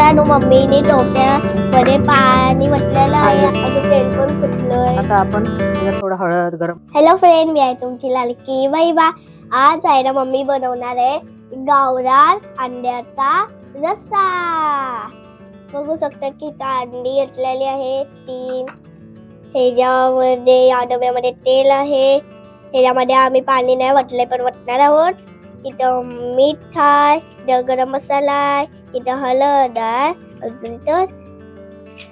मित्रांनो, मम्मीने टोप्यामध्ये पाणी वतलेलं आहे. अजून तेल पण सुटलंय. आता आपण त्याला थोडं हळद गरम. हॅलो फ्रेंड, मी आहे तुमची लाडकी वैभा. आज आहे ना मम्मी बनवणार आहे गावरान अंड्याचा रस्सा. बघू शकता की अंडी घेतलेली आहे 3. ह्याच्यामध्ये या डब्यामध्ये तेल आहे. ह्याच्यामध्ये आम्ही पाणी नाही वतले पण वतणार आहोत. इथं मीठ आहे, इथं गरम मसाला आहे, इथं हळद आहे, अजून इथं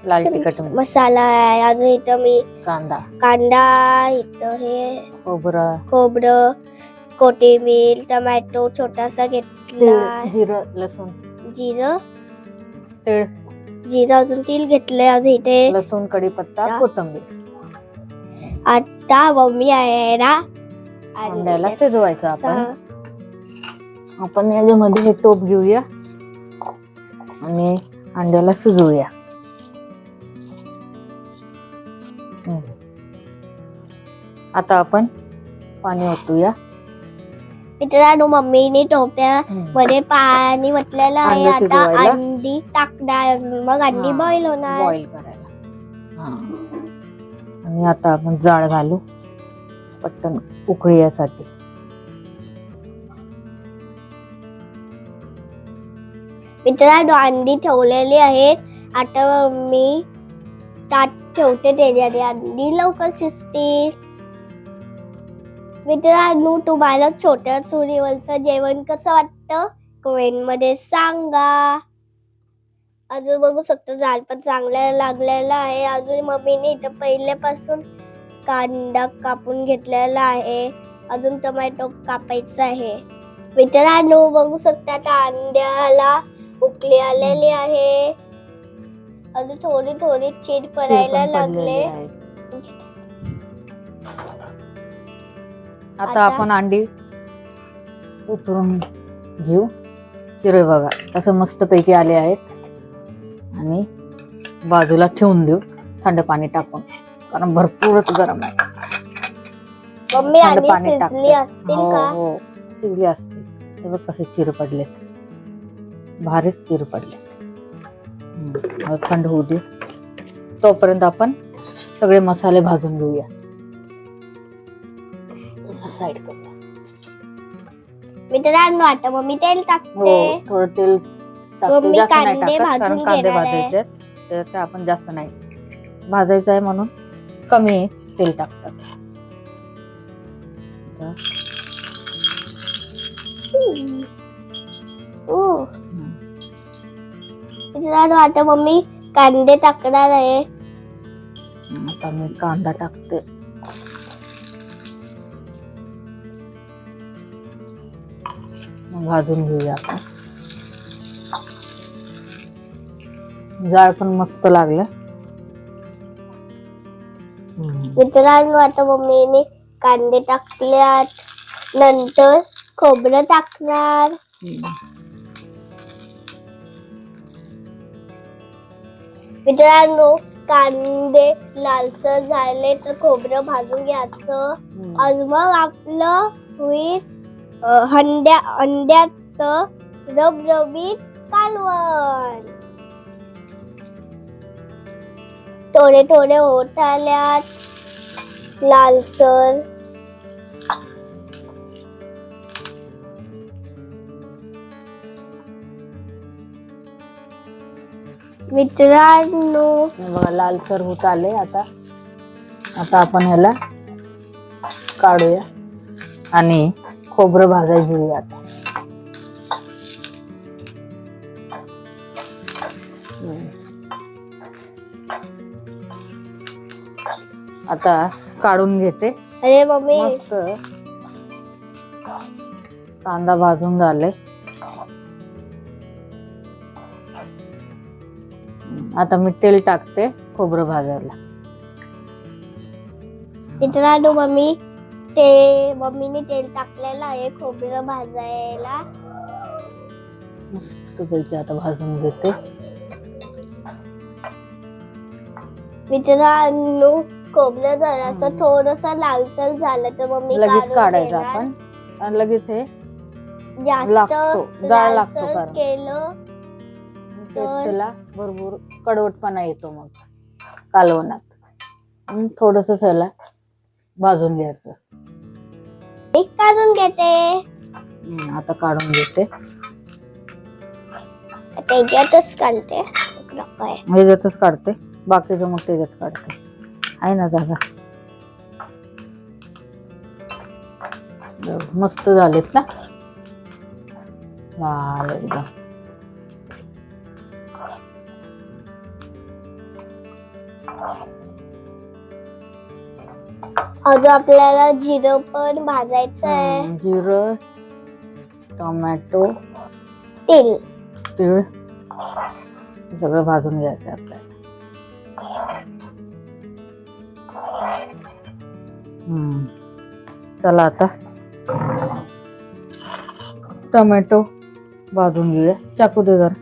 लाल तिखट मसाला आहे, अजून इथं मी कांदा, इथं हे खोबरं, कोथिंबीर, टोमॅटो छोटासा घेतला, जिरं अजून तेल घेतलंय, अजून इथे लसूण, कढीपत्ता, कोथिंबीर. आता मम्मी आहे ना अंड्याला शिजवायचं. आपण याच्यामध्ये हे टोप घेऊया आणि अंड्याला शिजवूया. आता आपण पाणी ओतूया. मित्रांनो, मम्मीने टोप्यामध्ये पाणी वतलेलं आहे. आता अंडी टाकणार, मग अंडी बॉईल होणार. बॉईल करायला. आणि आता आपण जाळ घालू पटकन उकळी यासाठी. मित्रांनो, अंडी ठेवलेली आहेत. आता मी ताट ठेवते, त्याच्याने अंडी लवकर शिजतील. मित्रांनो, तुम्हाला छोट्या चुलीवरचं जेवण कसं वाटतं कमेंट मध्ये सांगा. अजून बघू शकतो जाळ पण चांगला लागलेला आहे. अजून मम्मीने इथं पहिल्यापासून कांदा कापून घेतलेला आहे. अजून टोमॅटो कापायचा आहे. मित्रांनो, बघू शकता आता अंड्याला उकळी आलेली आहे. अजून थोडी थोडी चीर पडायला लागले. आता आपण अंडी उतरून घेऊ. चिरे बघा असं मस्त पैकी आले आहेत. आणि बाजूला ठेवून देऊ थंड पाणी टाकून, कारण भरपूरच गरम आहे. मम्मी अंडी शिजली असतील का? हो, शिजली असतील. हे बघ कसे चिर पडलेत, भारीच चिर पडले. थंड होऊ दे. तोपर्यंत आपण सगळे मसाले भाजून घेऊया. साईड करूया. मित्रांनो, आता मम्मी तेल टाकते. थोडं तेल टाकते, जास्त नाही टाकत, कारण कांदे भाजायचे आहेत. आपण जास्त नाही भाजायचं आहे म्हणून कमी तेल टाकतात. मित्रांनो, आता मम्मी कांदे टाकणार आहे. आता मी कांदा टाकते. भाजून घेऊया आपण. जाळ पण मस्त लागलं. मित्रांनो, आता मम्मीने कांदे टाकल्यात, नंतर खोबरं टाकणार. मित्रांनो, कांदे लालसर झाले तर खोबरं भाजून घ्यायचं. आज मग आपलं होईल अंड्याचं रबरबीत कालवण. थोडे थोडे होत आल्यात लालसर. मित्रांनो, बघा लालसर होत आले. आता आपण ह्याला काढूया आणि खोबरं भाजायला घेऊया. आता काढून घेते. अरे मम्मी, मस्त कांदा भाजून झाले. आता मी तेल टाकते खोबरं भाजायला. मित्रांनो, मम्मीने तेल टाकलेलं आहे खोबरं भाजायला. मस्त पैकी आता भाजून घेते. मित्रांनो, खोबरं जरासं थोडंसं लालसर झालं तर मम्मी लगेच काढायचं आपण, आणि लगेच हे जास्त जाळ लागतो लालसर केलं टेस्टला भरपूर कडवटपणा येतो मग कालवणात. थोडस त्याला भाजून घ्यायचं. मी काढून घेते. आता काढून घेते. त्याच्यातच काढते. ह्याच्यातच काढते. बाकीचं मग त्याच्यात काढते. आहे ना जागा. मस्त झालेत ना. लाल एकदम. अजून आपल्याला जिरं पण भाजायचं आहे. जिरं, टोमॅटो, तीळ सगळं भाजून घ्यायचं आपल्याला. चला आता टोमॅटो भाजून घेऊया. चाकू दे जरा.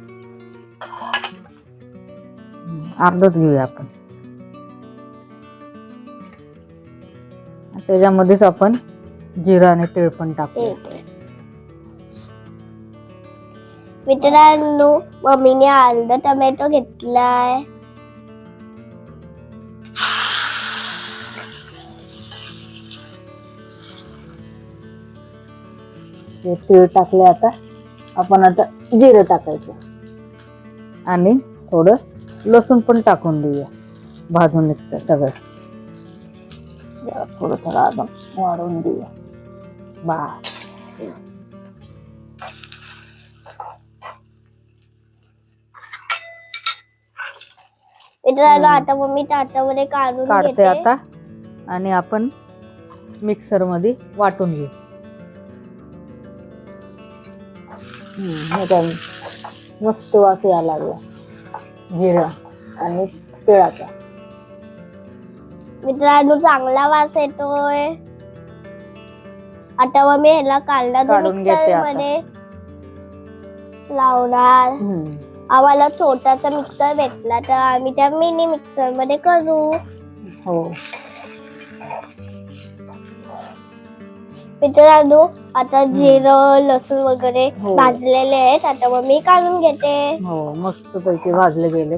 अर्धच घेऊया आपण. त्याच्यामध्येच आपण जिरा आणि तीळ पण टाकूया. मित्रांनो, मम्मीने अर्धा टोमॅटो घेतलाय. तीळ टाकले. आता आपण जिरं टाकायचं आणि थोडं लसूण पण टाकून देऊया. भाजून निघतं सगळं. थोडं अजून वाढवून देऊया. मित्रांनो, आता मम्मी ताटामध्ये काढून काढते घेते आता आणि आपण मिक्सर मध्ये वाटून घेऊ. मस्त वास यायला लागला जिरा आणि तिळाचा. मित्रांनो, चांगला वास येतोय. आता मग मी ह्याला काढून घेते मिक्सर आता. मध्ये लावणार. आम्हाला छोटासा मिक्सर भेटला तर आम्ही त्या मिनी मिक्सर मध्ये करू. हो. मित्रांनो, आता जिरं लसूण वगैरे भाजलेले आहेत. आता मग मी काढून घेते. हो, मस्त पैकी भाजले गेले.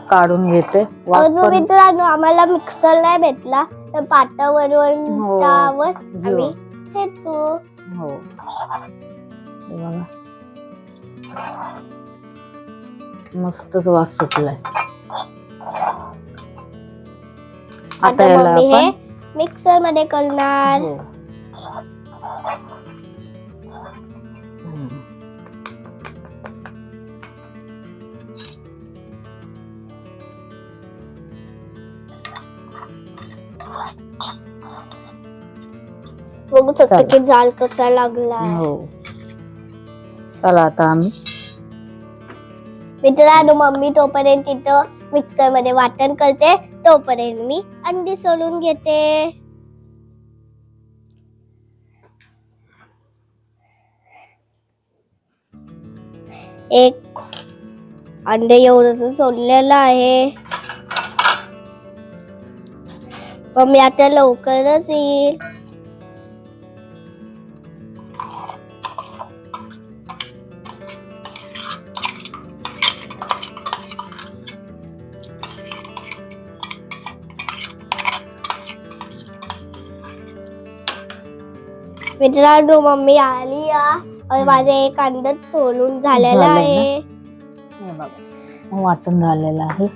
काढून घेते. मित्रांनो, आम्हाला मिक्सर नाही भेटला तर पाटावरून त्यावर आम्ही ठेचू. हो, बघा मस्तच वास सुटलाय. आता मम्मी हे मिक्सर मध्ये करणार. बघू शकतो की जाळ कसा लागलाय. चला आता आम्ही. मित्रांनो, मम्मी तोपर्यंत तिथं मिक्सर मध्ये वाटण करते. तोपर्यंत मी अंडी सोलून घेते. एक अंडे एवढंच सोललेलं आहे. मम्मी आता लवकरच येईल. मित्रांनो, मम्मी आली आणि माझे एक अंड सोलून झालेला आहे. वाटण झालेलं आहे.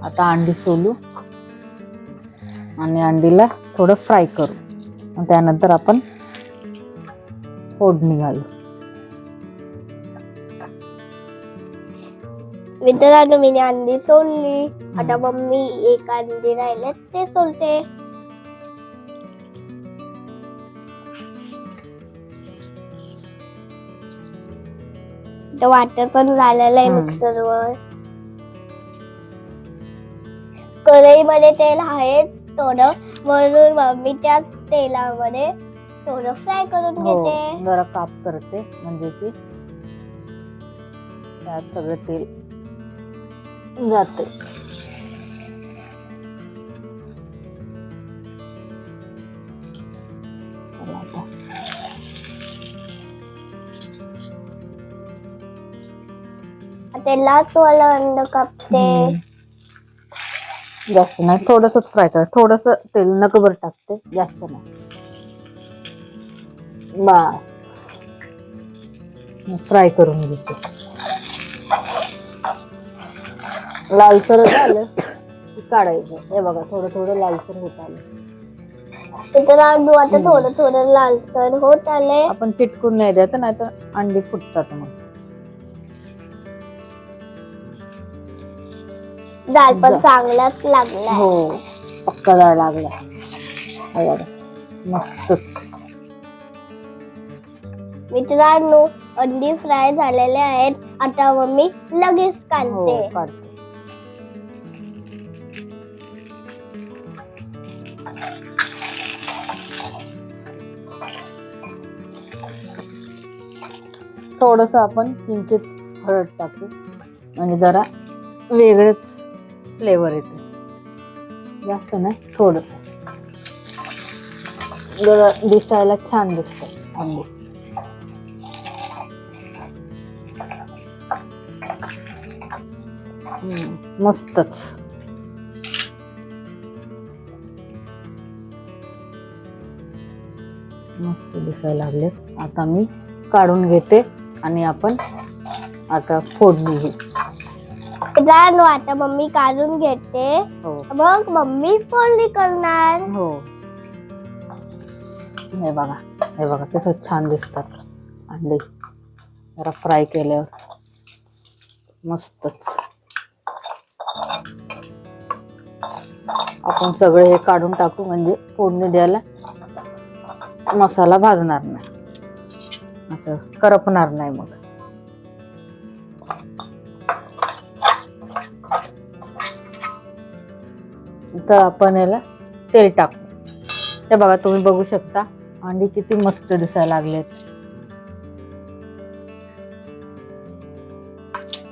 आता अंडी सोलू आणि अंडीला थोडं फ्राय करू. त्यानंतर आपण फोडणी घालू. मित्रांनो, मी अंडी सोलली. आता मम्मी एक अंडी राहिले ते सोलते. वाटण पण झालेलं आहे मिक्सरवर. कढईमध्ये तेल आहेच थोडं, म्हणून मम्मी त्याच तेलामध्ये थोडं फ्राय करून घेते. जरा काप करते म्हणजे की त्यात सगळं तेल जाते. आता लास्ट वाला अंड कापते. जास्त नाही, थोडंसंच फ्राय कर. थोडंसं तेल नकभर टाकते, जास्त नाही. फ्राय करून घेते. लालसर झालं की काढायचं. हे बघा, थोडं थोडं लालसर होत आलं. मित्रांनो आता थोडं थोडं लालसर होत आले. आपण चिटकून नाही द्यायचं, नाही तर अंडी फुटतात. मग जाळ पण चांगलाच लागलाय. हो, पक्का जाळ लागला. मस्त. मित्रांनो अंडी फ्राय झालेले आहेत. आता मम्मी लगेच काढते. काढते. थोडस आपण किंचित हळद टाकू, म्हणजे जरा वेगळेच फ्लेवर येते. जास्त नाही, थोडस, जरा दिसायला छान दिसत अंडी. मस्तच. मस्त दिसायला लागले. आता मी काढून घेते आणि आपण आता फोडणी घेऊ. मित्रांनो आता मम्मी काढून घेते. हो, मग मम्मी फोडणी करणार. हो. हे बघा, हे बघा कसं छान दिसतात अंडे जरा फ्राय केल्यावर. मस्तच. आपण सगळे हे काढून टाकू, म्हणजे फोडणी द्यायला मसाला भाजणार नाही, असं करपणार नाही. मग तर आपण याला तेल टाकू. हे बघा, तुम्ही बघू शकता अंडी किती मस्त दिसायला लागलेत.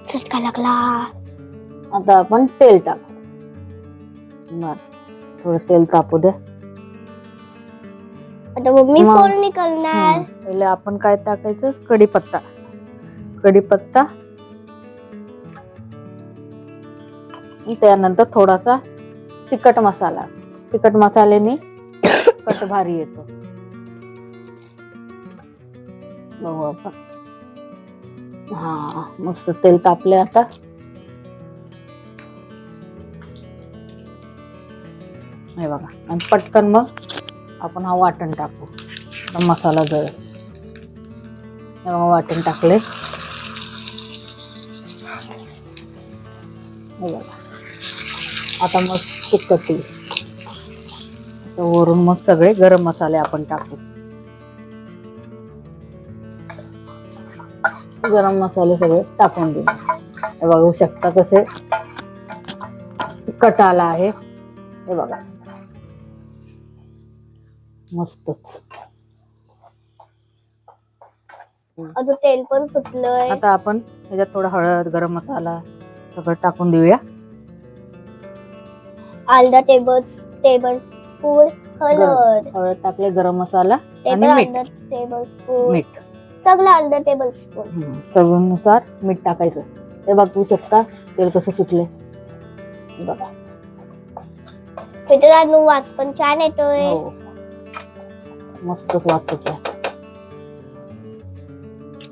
चटका लागला. आता आपण तेल टाकू. थोडं तेल तापू दे. आता मम्मी फोडणी करणार. पहिले आपण काय टाकायचं, कढीपत्ता. कढीपत्ता, त्यानंतर थोडासा तिखट मसाला. तिखट मसाल्याने कट भारी येतो. बघू आपण. हा, मस्त तेल तापले आता. हे बघा, आणि पटकन मग आपण हा वाटण टाकू. मसाला जळ. हे बघा, वाटण टाकले. हे बघा, आता मस्त चिकटली. वरून मग सगळे गरम मसाले आपण टाकू. गरम मसाले सगळे टाकून देऊ. हे बघू शकता कसे कट आला आहे. हे बघा, मस्तच. अजून तेल पण सुटलंय. आता आपण ह्याच्यात थोडा हळद, गरम मसाला सगळं टाकून देऊया. अर्धा टेबल स्पून हळद टाकले, गरम मसाला आणि मीठ. टेबल स्पून मीठ सगळं अर्धा टेबल स्पून. चवीनुसार मीठ टाकायचं. हे बघू शकता तेल कसं सुटले. बघा, मित्रांनो वास पण छान येतोय. हो, मस्तच वास सुटला.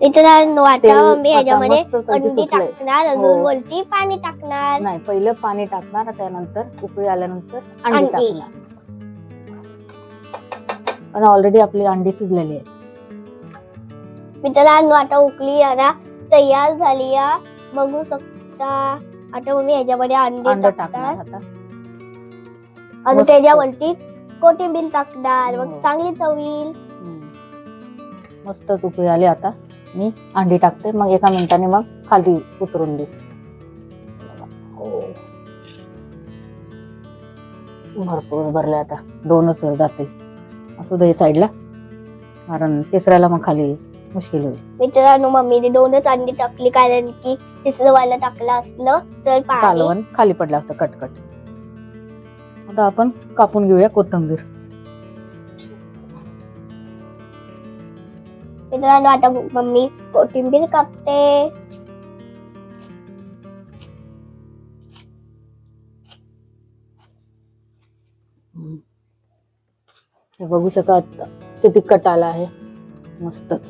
मित्रांनो आता तेल मम्मी ह्याच्यामध्ये आता मस्त अंडी सुटलंय. टाकणार. अजून वरती पाणी टाकणार. नाही, पहिलं पाणी टाकणार, त्यानंतर उकळी आल्यानंतर अंडी अंडी. टाकणार. पण ऑलरेडी आपली अंडी शिजलेली आहे. मित्रांनो आता उकळी आता तयार झाली आहे. बघू शकता. आता मम्मी ह्याच्यामध्ये अंडी टाकणार. आता अजून त्याच्यावरती कोथिंबीर टाकणार. मग हो. चांगली चव येईल. मस्त उकळी आली. आता मी अंडी टाकते, मग एका मिनिटाने मग खाली उतरून देऊ. भरपूर भरले, आता 2च जाते. असू दे साईडला, कारण तिसऱ्याला मग खाली मुश्किल होईल. मित्रांनो मम्मीने 2च अंडी टाकली, कारण की तिसरं वाला टाकलं असलं तर कालवण खाली पडलं असतं कटकट. आता आपण कापून घेऊया कोथिंबीर. मित्रांनो आता मम्मी कोथिंबीर कापते. हे बघू शकता किती कट आला आहे. मस्तच.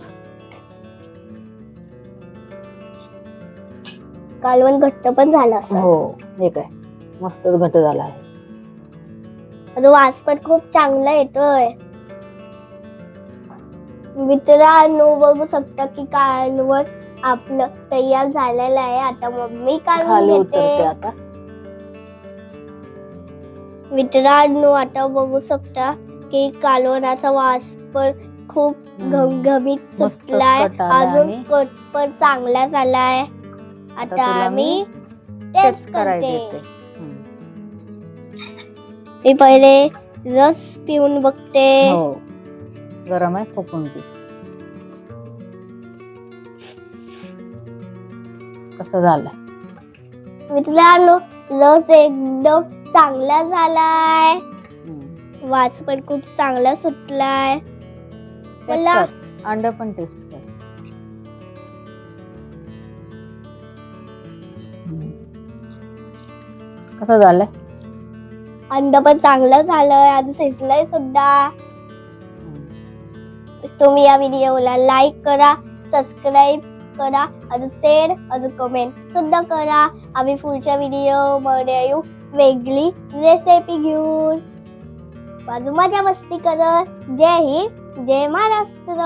कालवण घट्ट पण झालं असं. हो हे काय मस्तच घट झाला आहे. अजून वास पण खूप चांगला येतोय. मित्रांनो बघू शकता की कालवण आपलं तयार झालेलं आहे. आता मम्मी खाली काढून उतरते घेते. आता. मित्रांनो आता बघू शकता की कालवणाचा वास पण खूप घमघमीत मस्त सुटलाय. कट आलाय अजून आणि कट पण चांगला झालाय. आता तुला आम्ही टेस्ट टेस्ट करायला करते. देते. मी पहिले रस पिऊन बघते. हो गरम आहे खोपून ती. कसं झालंय? मित्रांनो रस एकदम चांगला झालाय. वास पण खूप चांगला सुटलाय. मला अंड पण टेस्ट कर. कसं झालंय? अंड पण चांगलं झालंय. आज शिजलंय सुद्धा. तुम्ही या व्हिडिओला लाईक करा, सबस्क्राईब करा, अजून शेअर, अजून कमेंट सुद्धा करा. आम्ही पुढच्या व्हिडिओ मध्ये येऊ वेगळी रेसिपी घेऊन. बाजू मजा मस्ती करत. जय हिंद, जय महाराष्ट्र.